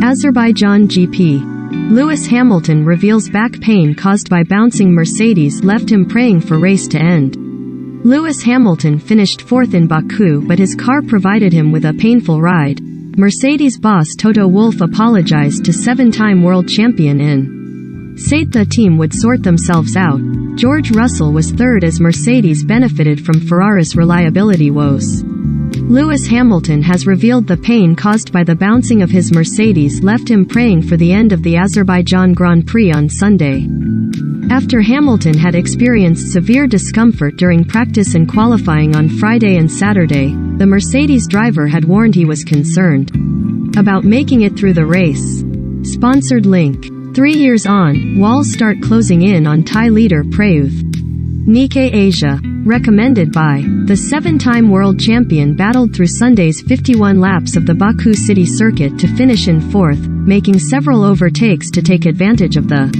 Azerbaijan GP. Lewis Hamilton reveals back pain caused by bouncing Mercedes left him praying for race to end. Lewis Hamilton finished fourth in Baku, but his car provided him with a painful ride. Mercedes boss Toto Wolff apologized to seven-time world champion in. Said the team would sort themselves out. George Russell was third as Mercedes benefited from Ferrari's reliability woes. Lewis Hamilton has revealed the pain caused by the bouncing of his Mercedes left him praying for the end of the Azerbaijan Grand Prix on Sunday. After Hamilton had experienced severe discomfort during practice and qualifying on Friday and Saturday, the Mercedes driver had warned he was concerned about making it through the race. Sponsored link. 3 years on, walls start closing in on Thai leader Prayuth. Nikkei Asia. Recommended by. The seven-time world champion battled through Sunday's 51 laps of the Baku city circuit to finish in fourth, making several overtakes to take advantage of the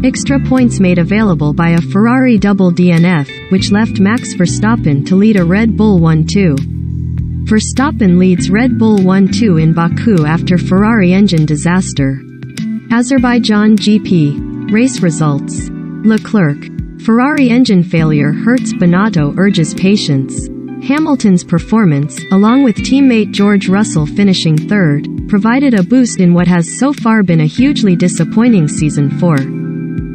extra points made available by a Ferrari double DNF, which left Max Verstappen to lead a Red Bull 1-2. Verstappen leads Red Bull 1-2 in Baku after Ferrari engine disaster. Azerbaijan GP. Race results. Leclerc. Ferrari engine failure hurts. Binotto urges patience. Hamilton's performance, along with teammate George Russell finishing third, provided a boost in what has so far been a hugely disappointing season for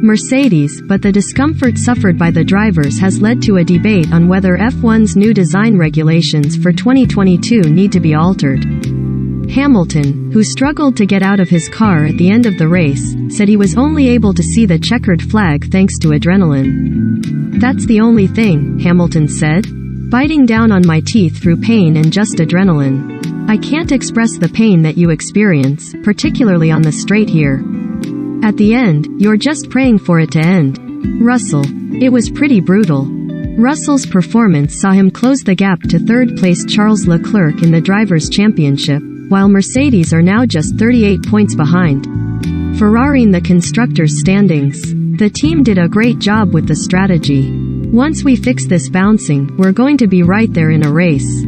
Mercedes, but the discomfort suffered by the drivers has led to a debate on whether F1's new design regulations for 2022 need to be altered. Hamilton, who struggled to get out of his car at the end of the race, said he was only able to see the checkered flag thanks to adrenaline. "That's the only thing," Hamilton said. "Biting down on my teeth through pain and just adrenaline. I can't express the pain that you experience, particularly on the straight here. At the end, you're just praying for it to end." Russell. It was pretty brutal. Russell's performance saw him close the gap to third-place Charles Leclerc in the Drivers' Championship, while Mercedes are now just 38 points behind Ferrari in the constructors' standings. The team did a great job with the strategy. "Once we fix this bouncing, we're going to be right there in a race.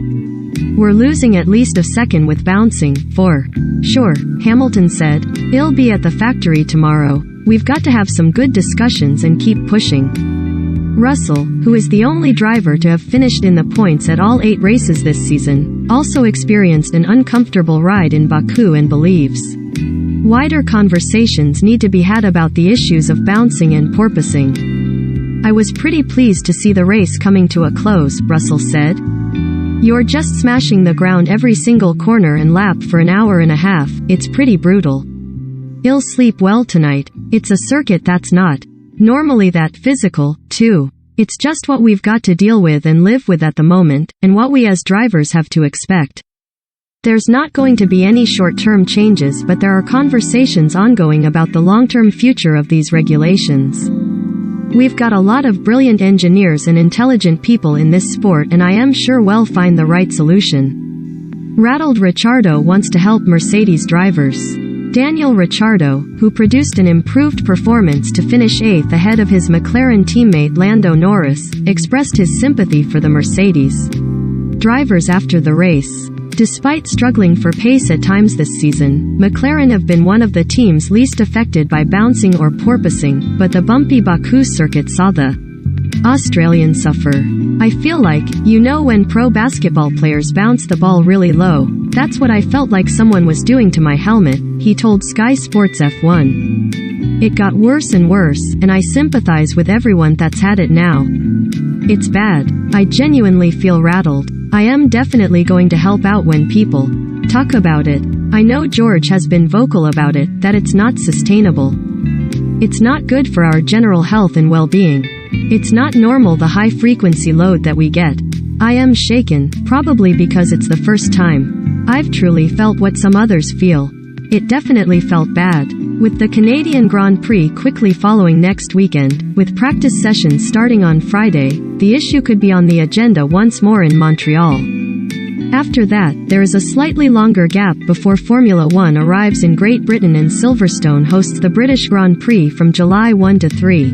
We're losing at least a second with bouncing, for sure," Hamilton said. "It'll be at the factory tomorrow. We've got to have some good discussions and keep pushing." Russell, who is the only driver to have finished in the points at all 8 races this season, also experienced an uncomfortable ride in Baku and believes wider conversations need to be had about the issues of bouncing and porpoising. "I was pretty pleased to see the race coming to a close," Russell said. "You're just smashing the ground every single corner and lap for an hour and a half. It's pretty brutal. I'll sleep well tonight. It's a circuit that's not normally that physical, too. It's just what we've got to deal with and live with at the moment, and what we as drivers have to expect. There's not going to be any short-term changes, but there are conversations ongoing about the long-term future of these regulations. We've got a lot of brilliant engineers and intelligent people in this sport, and I am sure we'll find the right solution." Rattled Ricciardo wants to help Mercedes drivers. Daniel Ricciardo, who produced an improved performance to finish 8th ahead of his McLaren teammate Lando Norris, expressed his sympathy for the Mercedes drivers after the race. Despite struggling for pace at times this season, McLaren have been one of the teams least affected by bouncing or porpoising, but the bumpy Baku circuit saw the Australian suffer. "I feel like, when pro basketball players bounce the ball really low, that's what I felt like someone was doing to my helmet," he told Sky Sports F1. "It got worse and worse, and I sympathize with everyone that's had it now. It's bad. I genuinely feel rattled. I am definitely going to help out when people talk about it. I know George has been vocal about it, that it's not sustainable. It's not good for our general health and well-being. It's not normal, the high-frequency load that we get. I am shaken, probably because it's the first time I've truly felt what some others feel. It definitely felt bad." With the Canadian Grand Prix quickly following next weekend, with practice sessions starting on Friday, the issue could be on the agenda once more in Montreal. After that, there is a slightly longer gap before Formula One arrives in Great Britain, and Silverstone hosts the British Grand Prix from July 1 to 3.